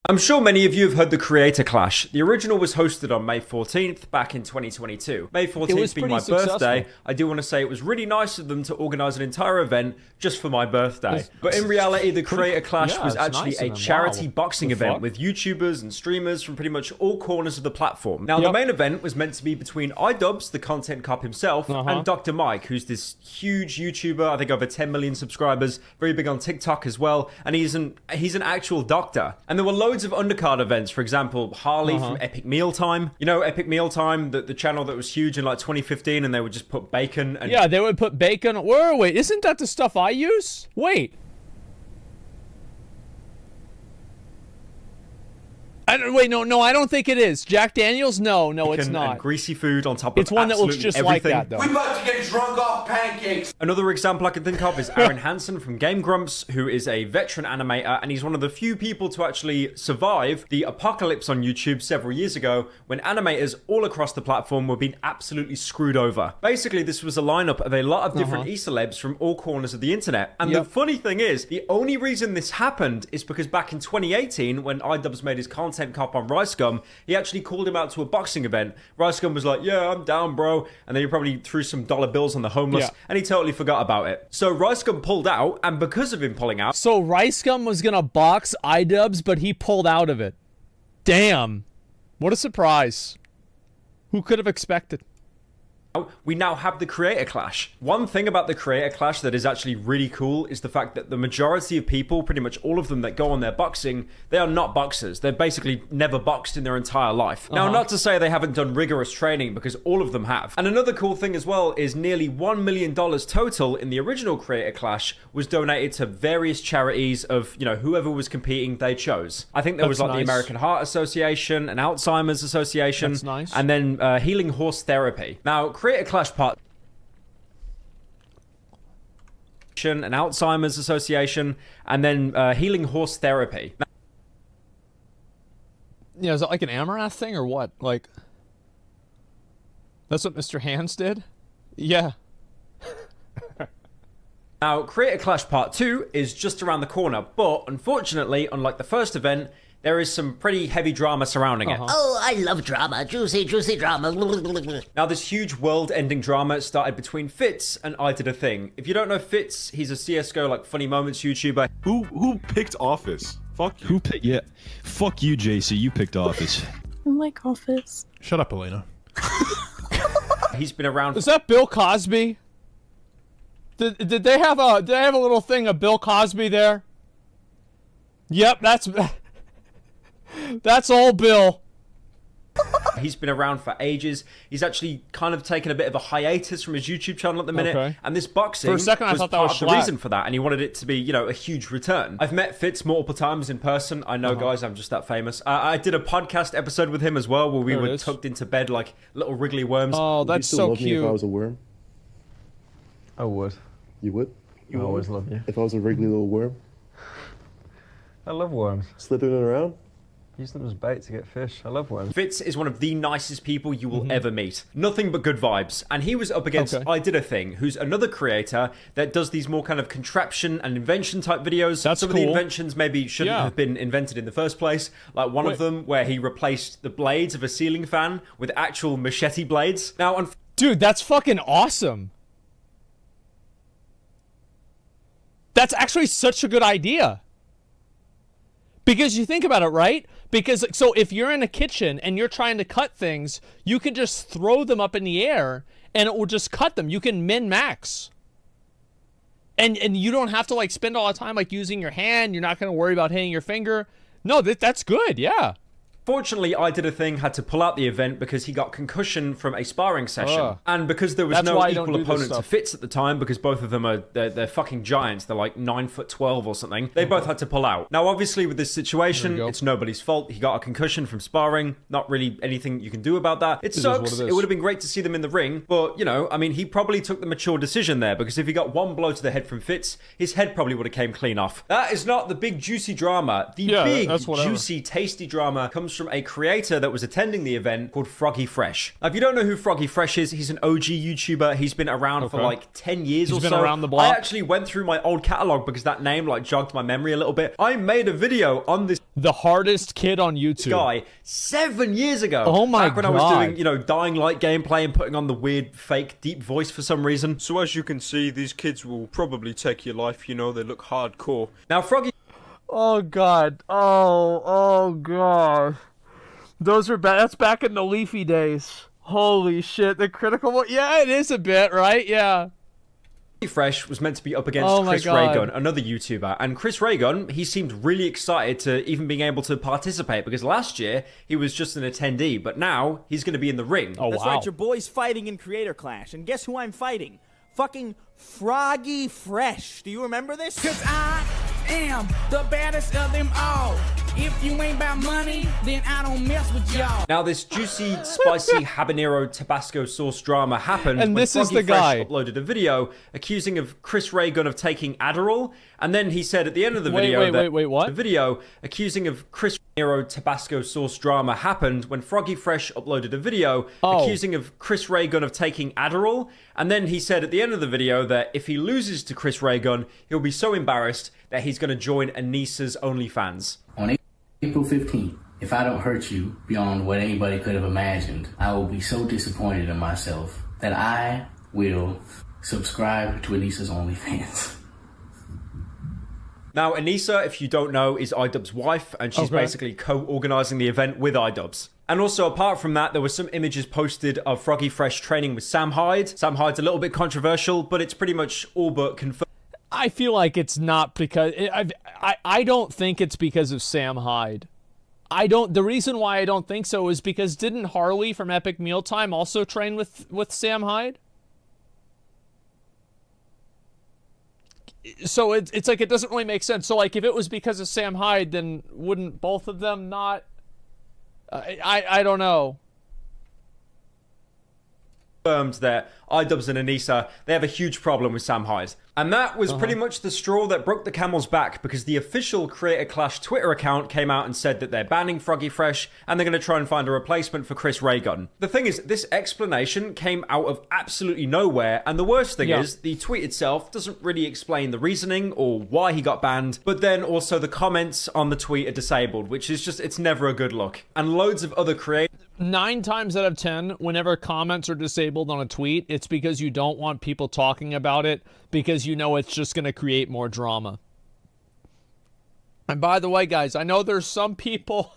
I'm sure many of you have heard the Creator Clash. The original was hosted on May 14th, back in 2022. May 14th being my birthday, I do want to say it was really nice of them to organise an entire event just for my birthday. But in reality, the Creator Clash was actually a charity boxing event with YouTubers and streamers from pretty much all corners of the platform. Now, the main event was meant to be between iDubbbz, the content cop himself, and Dr. Mike, who's this huge YouTuber, I think over 10 million subscribers, very big on TikTok as well, and he's an actual doctor. And there were loads of undercard events, for example, Harley from Epic Mealtime. You know Epic Mealtime, the channel that was huge in like 2015, and they would just put bacon and... Yeah, they would put bacon... Wait, isn't that the stuff I use? Wait. Wait, no, I don't think it is. Jack Daniels? No, it's not. And greasy food on top of it's one that looks just everything. Like that, though. We're about to get drunk off pancakes. Another example I can think of is Aaron Hansen from Game Grumps, who is a veteran animator, and he's one of the few people to actually survive the apocalypse on YouTube several years ago, when animators all across the platform were being absolutely screwed over. Basically, this was a lineup of a lot of different e-celebs from all corners of the internet. And the funny thing is, the only reason this happened is because back in 2018, when iDubbbz made his content cop on RiceGum, he actually called him out to a boxing event. RiceGum was like, yeah, I'm down, bro. And then he probably threw some dollar bills on the homeless, and he totally forgot about it. So RiceGum pulled out, and because of him pulling out... So RiceGum was gonna box iDubbbz, but he pulled out of it. Damn. What a surprise. Who could have expected? We now have the Creator Clash. One thing about the Creator Clash that is actually really cool is the fact that the majority of people, pretty much all of them that go on their boxing, they are not boxers. They've basically never boxed in their entire life. Now, not to say they haven't done rigorous training, because all of them have. And another cool thing as well is nearly $1 million total in the original Creator Clash was donated to various charities of, you know, whoever was competing, they chose. I think there was like the American Heart Association, an Alzheimer's Association, and then Healing Horse Therapy. Now, Creator Clash Part an Alzheimer's Association, and then Healing Horse Therapy. Yeah, is that like an Amarath thing or what? Like, that's what Mr. Hands did? Yeah. Now, Creator Clash Part 2 is just around the corner, but unfortunately, unlike the first event, there is some pretty heavy drama surrounding it. Oh, I love drama. Juicy, juicy drama. Now, this huge world-ending drama started between Fitz and iDubbbzTV. If you don't know Fitz, he's a CSGO, like, funny moments YouTuber. Who picked Office? Fuck you. Who picked... Yeah. Fuck you, JC. You picked Office. I like Office. Shut up, Elena. He's been around... Is that Bill Cosby? Did they have a little thing of Bill Cosby there? Yep, that's all Bill. He's been around for ages. He's actually kind of taken a bit of a hiatus from his YouTube channel at the minute. And this boxing for a second, I thought that was the reason for that, and he wanted it to be, you know, a huge return. I've met Fitz multiple times in person. I know, guys, I'm just that famous. I did a podcast episode with him as well, where we were tucked into bed like little wriggly worms. Oh, that's so cute. Me if I was a worm? I would. You would? I always love you. If I was a wriggly little worm? I love worms. Slithering around? Use them as bait to get fish. I love worms. Fitz is one of the nicest people you will ever meet. Nothing but good vibes. And he was up against iDubbbzTV, who's another creator that does these more kind of contraption and invention type videos. Some of the inventions maybe shouldn't have been invented in the first place. Like one of them where he replaced the blades of a ceiling fan with actual machete blades. Now, dude, that's fucking awesome. That's actually such a good idea. Because you think about it, right? Because, so if you're in a kitchen and you're trying to cut things, you can just throw them up in the air and it will just cut them. You can min-max. And you don't have to, like, spend all the time, like, using your hand. You're not going to worry about hitting your finger. No, that's good, yeah. Fortunately, iDubbbzTV had to pull out the event because he got concussion from a sparring session. And because there was no equal opponent to Fitz at the time, because both of them are, they're fucking giants. They're like 9'12" or something. They both had to pull out. Now, obviously, with this situation, it's nobody's fault. He got a concussion from sparring. Not really anything you can do about that. It sucks. It would have been great to see them in the ring. But, you know, I mean, he probably took the mature decision there, because if he got one blow to the head from Fitz, his head probably would have came clean off. That is not the big, juicy drama. The big, juicy, tasty drama comes from a creator that was attending the event called Froggy Fresh. Now, if you don't know who Froggy Fresh is, he's an OG YouTuber. He's been around for like 10 years or so. He's been around the block. I actually went through my old catalog because that name like jogged my memory a little bit. I made a video on this the hardest kid on YouTube guy 7 years ago. Oh my god. Back when I was doing, you know, Dying Light gameplay and putting on the weird fake deep voice for some reason. So as you can see, these kids will probably take your life, you know, they look hardcore. Now Froggy... Oh god. Oh god. Those are that's back in the Leafy days. Holy shit, the critical one. Yeah, it is a bit, right? Yeah. Fresh was meant to be up against Chris Raygun, another YouTuber, and Chris Raygun, he seemed really excited to even being able to participate because last year he was just an attendee, but now he's going to be in the ring. Oh, that's right, your boy's fighting in Creator Clash, and guess who I'm fighting? Fucking Froggy Fresh. Do you remember this? 'Cause I am the baddest of them all. If you ain't about money, then I don't mess with y'all. Now, this juicy, spicy habanero Tabasco sauce drama happened and when this Froggy is the guy Fresh uploaded a video accusing of Chris Raygun of taking Adderall, and then he said at the end of the video what? The video accusing of Chris Raygun Tabasco sauce drama happened when Froggy Fresh uploaded a video accusing of Chris Raygun of taking Adderall, and then he said at the end of the video that if he loses to Chris Raygun, he'll be so embarrassed that he's going to join Anissa's OnlyFans. On April 15th, if I don't hurt you beyond what anybody could have imagined, I will be so disappointed in myself that I will subscribe to Anissa's OnlyFans. Now, Anissa, if you don't know, is iDubbbz's wife, and she's basically co-organizing the event with iDubbbz. And also, apart from that, there were some images posted of Froggy Fresh training with Sam Hyde. Sam Hyde's a little bit controversial, but it's pretty much all but confirmed. I feel like it's not because I don't think it's because of Sam Hyde. The reason why I don't think so is because didn't Harley from Epic Mealtime also train with Sam Hyde? So it's like it doesn't really make sense. So like if it was because of Sam Hyde, then wouldn't both of them not? I don't know. That iDubbbz and Anissa, they have a huge problem with Sam Hyde. And that was pretty much the straw that broke the camel's back, because the official Creator Clash Twitter account came out and said that they're banning Froggy Fresh and they're going to try and find a replacement for Chris Raygun. The thing is, this explanation came out of absolutely nowhere, and the worst thing is, the tweet itself doesn't really explain the reasoning or why he got banned, but then also the comments on the tweet are disabled, which is just, it's never a good look. And loads of other creators... 9 times out of 10, whenever comments are disabled on a tweet, it's because you don't want people talking about it, because you know it's just going to create more drama. And by the way, guys, I know there's some people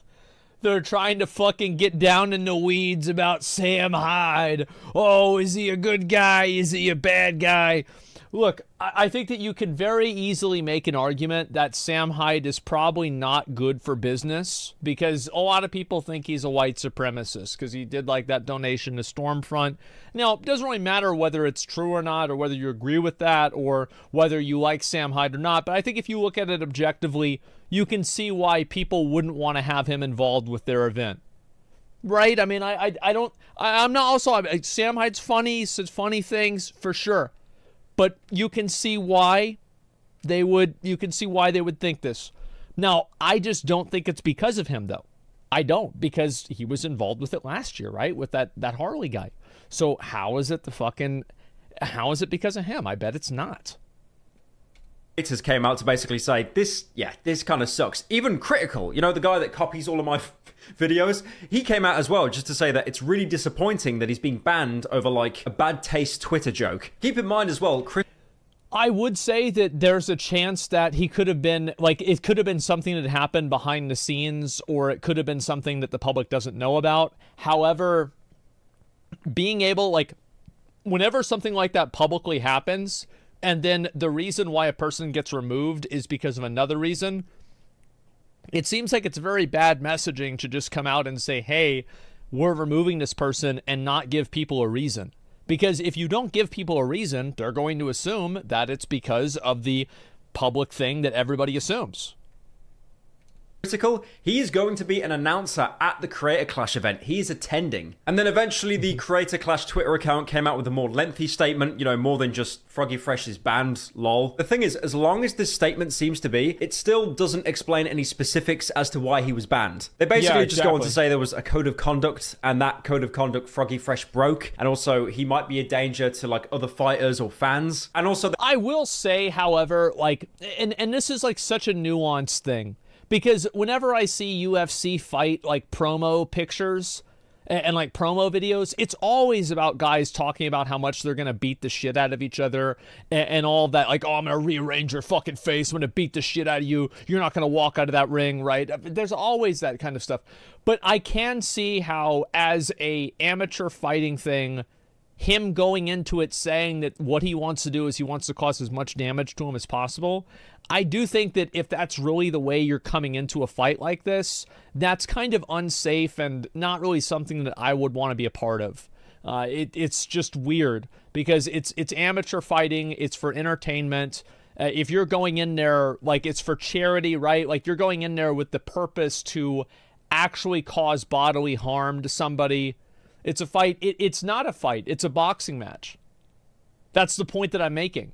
that are trying to fucking get down in the weeds about Sam Hyde. Oh, is he a good guy? Is he a bad guy? Look, I think that you can very easily make an argument that Sam Hyde is probably not good for business, because a lot of people think he's a white supremacist because he did like that donation to Stormfront. Now, it doesn't really matter whether it's true or not, or whether you agree with that, or whether you like Sam Hyde or not, but I think if you look at it objectively, you can see why people wouldn't want to have him involved with their event. Right? I mean, I'm not also, Sam Hyde's funny, he says funny things, for sure. But you can see why they would think this. Now, I just don't think it's because of him, though. I don't, because he was involved with it last year, right? With that Harley guy. So how is it because of him? I bet it's not. Creators came out to basically say, this kind of sucks. Even Critical, you know, the guy that copies all of my videos, he came out as well just to say that it's really disappointing that he's being banned over like a bad taste Twitter joke. Keep in mind as well, I would say that there's a chance that he could have been, like, it could have been something that happened behind the scenes, or it could have been something that the public doesn't know about. However, being able, like, whenever something like that publicly happens, and then the reason why a person gets removed is because of another reason, it seems like it's very bad messaging to just come out and say, hey, we're removing this person, and not give people a reason. Because if you don't give people a reason, they're going to assume that it's because of the public thing that everybody assumes. critical, he is going to be an announcer at the Creator Clash event. He is attending. And then eventually the Creator Clash Twitter account came out with a more lengthy statement, you know, more than just Froggy Fresh is banned, lol. The thing is, as long as this statement seems to be, it still doesn't explain any specifics as to why he was banned. They basically just go on to say there was a code of conduct, and that code of conduct Froggy Fresh broke, and also he might be a danger to like other fighters or fans. And also I will say, however, like, and this is like such a nuanced thing, because whenever I see UFC fight like promo pictures and like promo videos, it's always about guys talking about how much they're gonna beat the shit out of each other and all that, like, oh, I'm gonna rearrange your fucking face, I'm gonna beat the shit out of you, you're not gonna walk out of that ring, right? There's always that kind of stuff. But I can see how, as a amateur fighting thing, him going into it saying that what he wants to do is he wants to cause as much damage to him as possible. I do think that if that's really the way you're coming into a fight like this, that's kind of unsafe and not really something that I would want to be a part of. It's just weird because it's amateur fighting. It's for entertainment. If you're going in there, like, it's for charity, right? Like, you're going in there with the purpose to actually cause bodily harm to somebody. It's a fight. It's not a fight. It's a boxing match. That's the point that I'm making.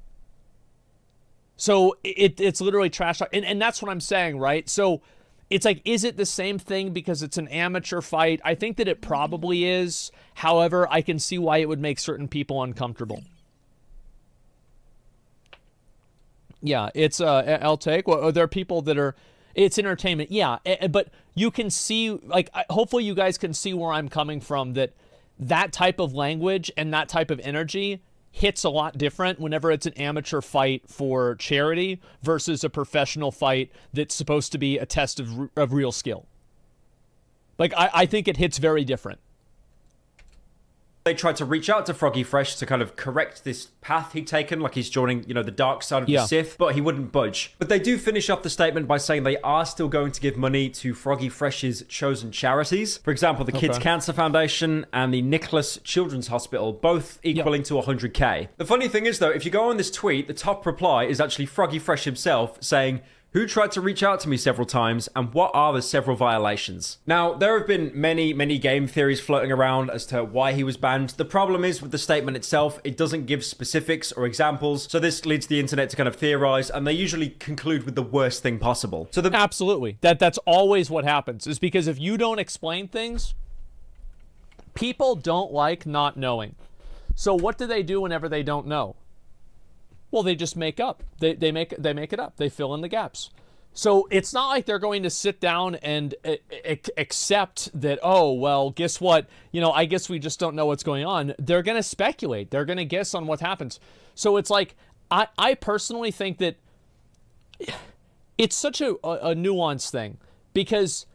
So it's literally trash talk. And that's what I'm saying, right? So it's like, is it the same thing because it's an amateur fight? I think that it probably is. However, I can see why it would make certain people uncomfortable. Yeah, it's I'll take. Well, there are people that are, it's entertainment. Yeah, but you can see, like, hopefully you guys can see where I'm coming from, that type of language and that type of energy hits a lot different whenever it's an amateur fight for charity versus a professional fight that's supposed to be a test of real skill. Like, I think it hits very different. They tried to reach out to Froggy Fresh to kind of correct this path he'd taken, like he's joining, you know, the dark side of the Sith, but he wouldn't budge. But they do finish off the statement by saying they are still going to give money to Froggy Fresh's chosen charities. For example, the Kids Cancer Foundation and the Nicholas Children's Hospital, both equaling to 100K. The funny thing is, though, if you go on this tweet, the top reply is actually Froggy Fresh himself saying, "Who tried to reach out to me several times, and what are the several violations?" Now, there have been many game theories floating around as to why he was banned. The problem is with the statement itself, it doesn't give specifics or examples, so this leads the internet to kind of theorize, and they usually conclude with the worst thing possible. So Absolutely. That's always what happens, is because if you don't explain things, people don't like not knowing. So what do they do whenever they don't know? Well, they just make up. They make it up. They fill in the gaps. So it's not like they're going to sit down and accept that, oh, well, guess what? You know, I guess we just don't know what's going on. They're going to speculate. They're going to guess on what happens. So it's like, I personally think that it's such a nuanced thing, because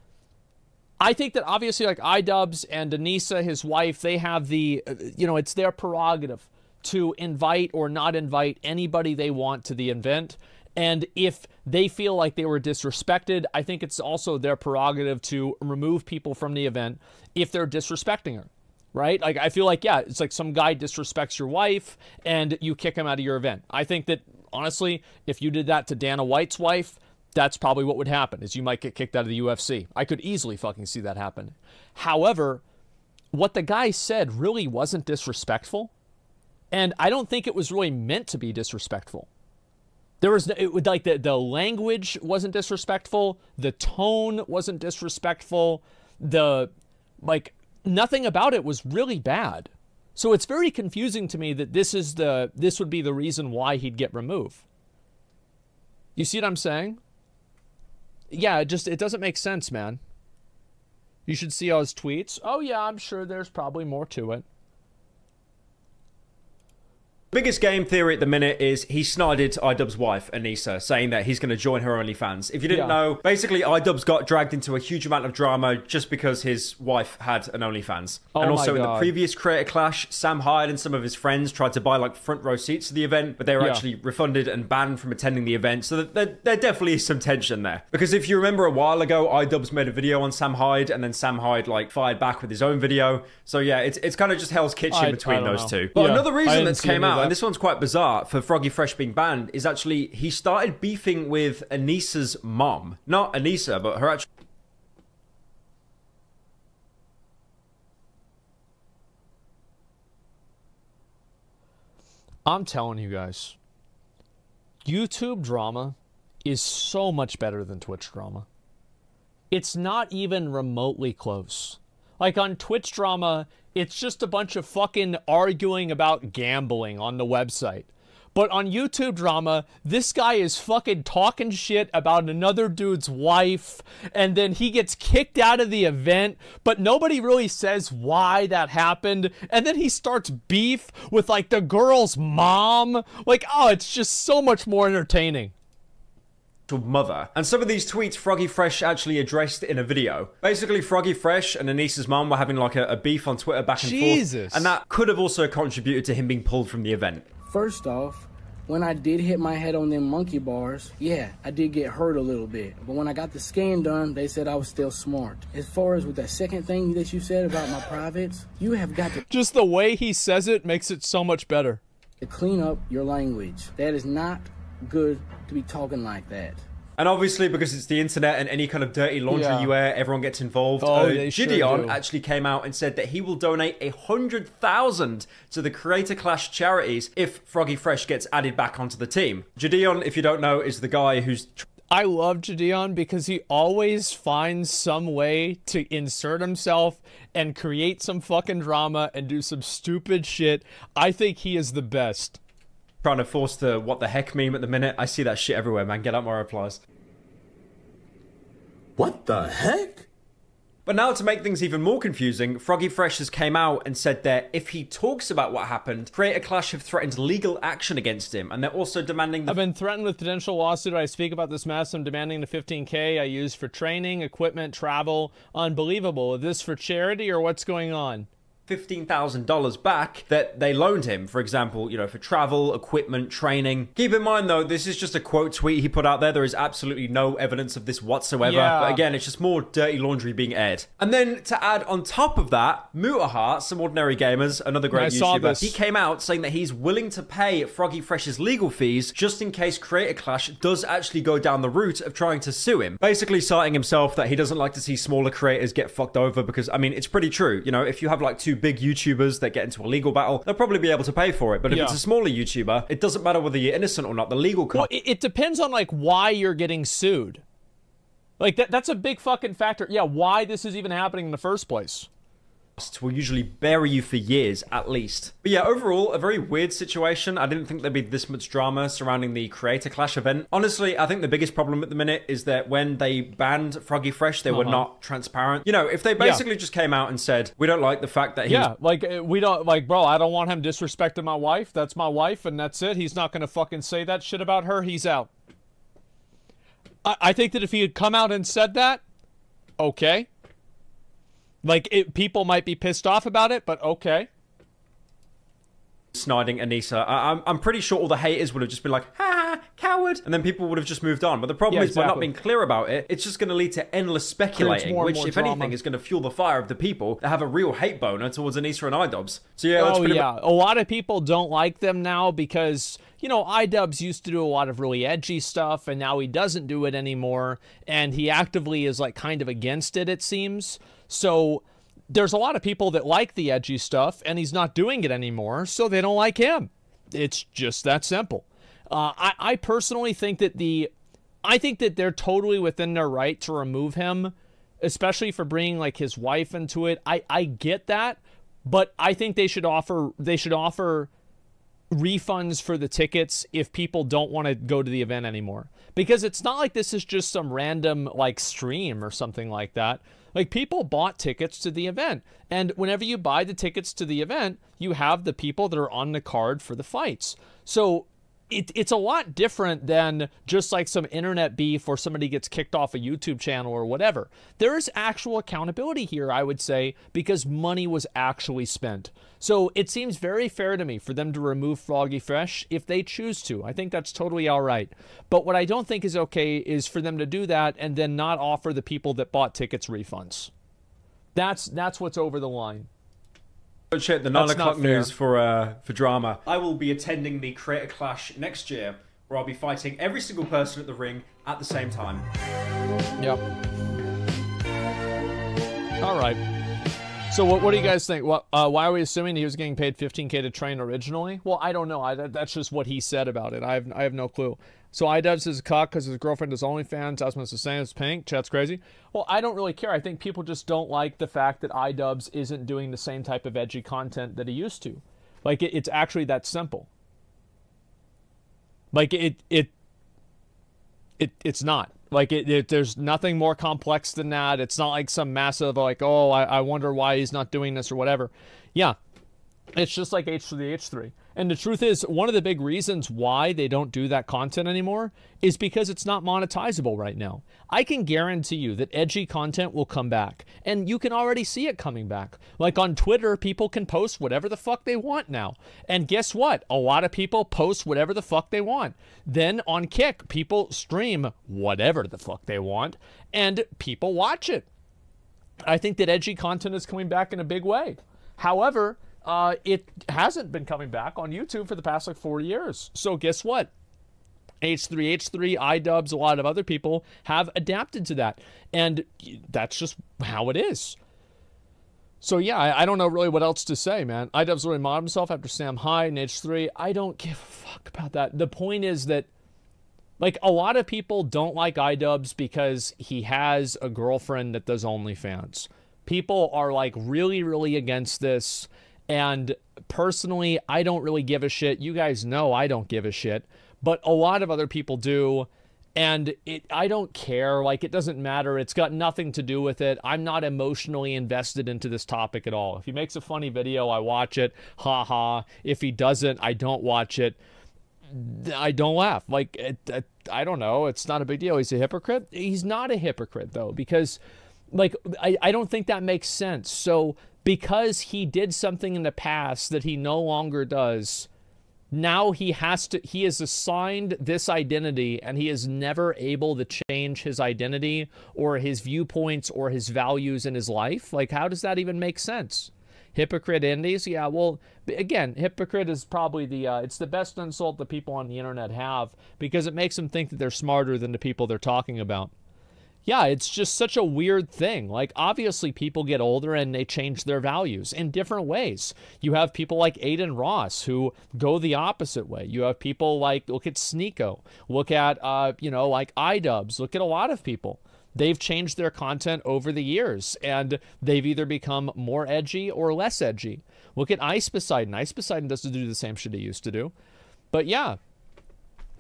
I think that obviously, like, iDubbbz and Anissa, his wife, they have the, you know, it's their prerogative to invite or not invite anybody they want to the event. And if they feel like they were disrespected, I think it's also their prerogative to remove people from the event if they're disrespecting her, right? Like, I feel like, yeah, it's like some guy disrespects your wife and you kick him out of your event. I think that, honestly, if you did that to Dana White's wife, that's probably what would happen, is you might get kicked out of the UFC. I could easily fucking see that happen. However, what the guy said really wasn't disrespectful. And I don't think it was really meant to be disrespectful. There was, like, the language wasn't disrespectful. The tone wasn't disrespectful. Like, nothing about it was really bad. So it's very confusing to me that this would be the reason why he'd get removed. You see what I'm saying? Yeah, it doesn't make sense, man. You should see all his tweets. Oh yeah, I'm sure there's probably more to it. Biggest game theory at the minute is he snided iDubbbz's wife, Anissa, saying that he's going to join her OnlyFans. If you didn't know, basically iDubbbz got dragged into a huge amount of drama just because his wife had an OnlyFans. And also in the previous Creator Clash, Sam Hyde and some of his friends tried to buy like front row seats to the event, but they were actually refunded and banned from attending the event. So there definitely is some tension there. Because if you remember a while ago, iDubbbz made a video on Sam Hyde, and then Sam Hyde like fired back with his own video. So yeah, it's kind of just Hell's Kitchen between those two. But another reason that's came out and this one's quite bizarre for Froggy Fresh being banned, is actually he started beefing with Anissa's mom. Not Anissa, but her actual... I'm telling you guys, YouTube drama is so much better than Twitch drama. It's not even remotely close. Like on Twitch drama, it's just a bunch of fucking arguing about gambling on the website. But on YouTube drama, this guy is fucking talking shit about another dude's wife, and then he gets kicked out of the event, but nobody really says why that happened, and then he starts beef with, like, the girl's mom. Like, oh, it's just so much more entertaining. Mother. And some of these tweets Froggy Fresh actually addressed in a video. Basically, Froggy Fresh and Anissa's mom were having like a beef on Twitter back and forth, and that could have also contributed to him being pulled from the event. First off, when I did hit my head on them monkey bars, yeah, I did get hurt a little bit. But when I got the scan done, they said I was still smart. As far as with that second thing that you said about my privates, you have got to... Just the way he says it makes it so much better. ...to clean up your language. That is not good to be talking like that. And obviously, because it's the internet and any kind of dirty laundry you air, everyone gets involved. Gideon actually came out and said that he will donate 100,000 to the Creator Clash charities if Froggy Fresh gets added back onto the team. Gideon, if you don't know, is the guy who's... I love Gideon because he always finds some way to insert himself and create some fucking drama and do some stupid shit. I think he is the best. Trying to force the what the heck meme at the minute. I see that shit everywhere, man. Get out my replies. What the heck? But now to make things even more confusing, Froggy Fresh has came out and said that if he talks about what happened, Creator Clash have threatened legal action against him, and they're also demanding I've been threatened with potential lawsuit. I speak about this mess. I'm demanding the 15K I use for training, equipment, travel. Unbelievable. Is this for charity or what's going on? $15,000 back that they loaned him, for example, you know, for travel, equipment, training. Keep in mind, though, this is just a quote tweet he put out there. There is absolutely no evidence of this whatsoever. Yeah. But again, it's just more dirty laundry being aired. And then to add on top of that, Mutaheart, Some Ordinary Gamers, another great YouTuber, he came out saying that he's willing to pay Froggy Fresh's legal fees just in case Creator Clash does actually go down the route of trying to sue him. Basically citing himself that he doesn't like to see smaller creators get fucked over because, I mean, it's pretty true. You know, if you have like two big YouTubers that get into a legal battle, they'll probably be able to pay for it. But if it's a smaller YouTuber, it doesn't matter whether you're innocent or not. The legal... Well, it depends on, like, why you're getting sued. Like, that's a big fucking factor. Yeah, why this is even happening in the first place. Will usually bury you for years, at least. But yeah, overall, a very weird situation. I didn't think there'd be this much drama surrounding the Creator Clash event. Honestly, I think the biggest problem at the minute is that when they banned Froggy Fresh, they were not transparent. You know, if they basically just came out and said, we don't like the fact that he like, we don't, like, bro, I don't want him disrespecting my wife. That's my wife, and that's it. He's not gonna fucking say that shit about her. He's out. I think that if he had come out and said that, okay. Like, people might be pissed off about it, but okay. Sniding Anissa. I'm pretty sure all the haters would have just been like, ha, coward, and then people would have just moved on. But the problem is by not being clear about it, it's just going to lead to endless speculating, which, if anything, is going to fuel the fire of the people that have a real hate boner towards Anissa and iDubbbz. So yeah, a lot of people don't like them now because, you know, iDubbbz used to do a lot of really edgy stuff, and now he doesn't do it anymore, and he actively is, like, kind of against it, it seems. So there's a lot of people that like the edgy stuff, and he's not doing it anymore, so they don't like him. It's just that simple. I personally think that they're totally within their right to remove him, especially for bringing, like, his wife into it. I get that, but I think they should offer refunds for the tickets if people don't want to go to the event anymore. Because it's not like this is just some random, like, stream or something like that. Like, people bought tickets to the event. And whenever you buy the tickets to the event, you have the people that are on the card for the fights. So it's a lot different than just like some internet beef or somebody gets kicked off a YouTube channel or whatever. There is actual accountability here, I would say, because money was actually spent. So it seems very fair to me for them to remove Froggy Fresh if they choose to. I think that's totally all right. But what I don't think is okay is for them to do that and then not offer the people that bought tickets refunds. That's what's over the line. Shit, the 9 o'clock news for drama. I will be attending the Creator Clash next year, where I'll be fighting every single person at the ring at the same time. Yep. All right. So what do you guys think? Why are we assuming he was getting paid $15K to train originally? Well, I don't know. That's just what he said about it. I have no clue. So iDubbbz is a cock because his girlfriend does OnlyFans. Asmon's the same as Pink. Chat's crazy. Well, I don't really care. I think people just don't like the fact that iDubbbz isn't doing the same type of edgy content that he used to. Like, it's actually that simple. Like, it's not. Like, there's nothing more complex than that. It's not like some massive, like, oh, I wonder why he's not doing this or whatever. Yeah, it's just like H3H3. And the truth is, one of the big reasons why they don't do that content anymore is because it's not monetizable right now. I can guarantee you that edgy content will come back. And you can already see it coming back. Like on Twitter, people can post whatever the fuck they want now. And guess what? A lot of people post whatever the fuck they want. Then on Kick, people stream whatever the fuck they want. And people watch it. I think that edgy content is coming back in a big way. However, it hasn't been coming back on YouTube for the past like 4 years. So guess what? H3H3, iDubbbz, a lot of other people have adapted to that. And that's just how it is. So yeah, I don't know really what else to say, man. iDubbbz really modded himself after Sam Hyde and H3. I don't give a fuck about that. The point is that, like, a lot of people don't like iDubbbz because he has a girlfriend that does OnlyFans. People are like really, really against this. And personally, I don't really give a shit. You guys know I don't give a shit. But a lot of other people do. And I don't care. Like, it doesn't matter. It's got nothing to do with it. I'm not emotionally invested into this topic at all. If he makes a funny video, I watch it. Ha ha. If he doesn't, I don't watch it. I don't laugh. Like, I don't know. It's not a big deal. He's a hypocrite. He's not a hypocrite, though, because, like, I don't think that makes sense. So because he did something in the past that he no longer does, now he is assigned this identity, and he is never able to change his identity or his viewpoints or his values in his life. Like, how does that even make sense? Hypocrite indies? Yeah, well, again, hypocrite is probably it's the best insult that people on the internet have, because it makes them think that they're smarter than the people they're talking about. Yeah, it's just such a weird thing. Like, obviously people get older and they change their values in different ways. You have people like Aiden Ross who go the opposite way. You have people like, look at Sneeko, look at, you know, like iDubbbz, look at a lot of people. They've changed their content over the years, and they've either become more edgy or less edgy. Look at Ice Poseidon. Ice Poseidon doesn't do the same shit he used to do. But yeah.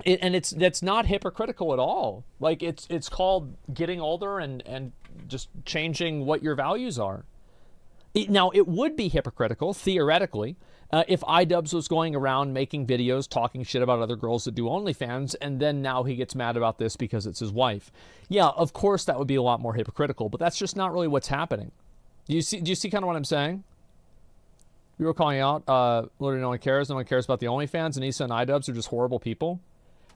That's not hypocritical at all. Like, it's called getting older and just changing what your values are. Now, it would be hypocritical, theoretically, if iDubbbz was going around making videos talking shit about other girls that do OnlyFans, and then now he gets mad about this because it's his wife. Yeah, of course that would be a lot more hypocritical, but that's just not really what's happening. Do you see kind of what I'm saying? We were calling out, literally no one cares about the OnlyFans. Anissa and iDubbbz are just horrible people.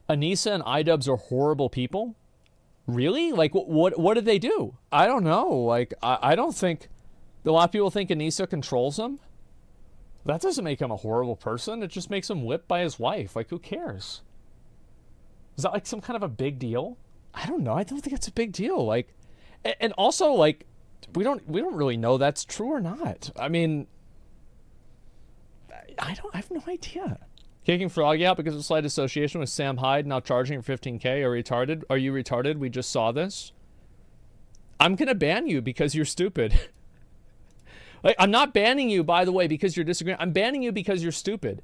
Anissa and iDubbbz are horrible people? Really? Like, what did they do? I don't know. Like, I don't think... A lot of people think Anissa controls him. That doesn't make him a horrible person. It just makes him whipped by his wife. Like, who cares? Is that, like, some kind of a big deal? I don't know. I don't think it's a big deal. Like, and also, like, we don't really know that's true or not. I mean... I have no idea. Kicking Froggy out because of slight association with Sam Hyde, now charging for 15K. Are you retarded? We just saw this. I'm going to ban you because you're stupid. Like, I'm not banning you, by the way, because you're disagreeing. I'm banning you because you're stupid.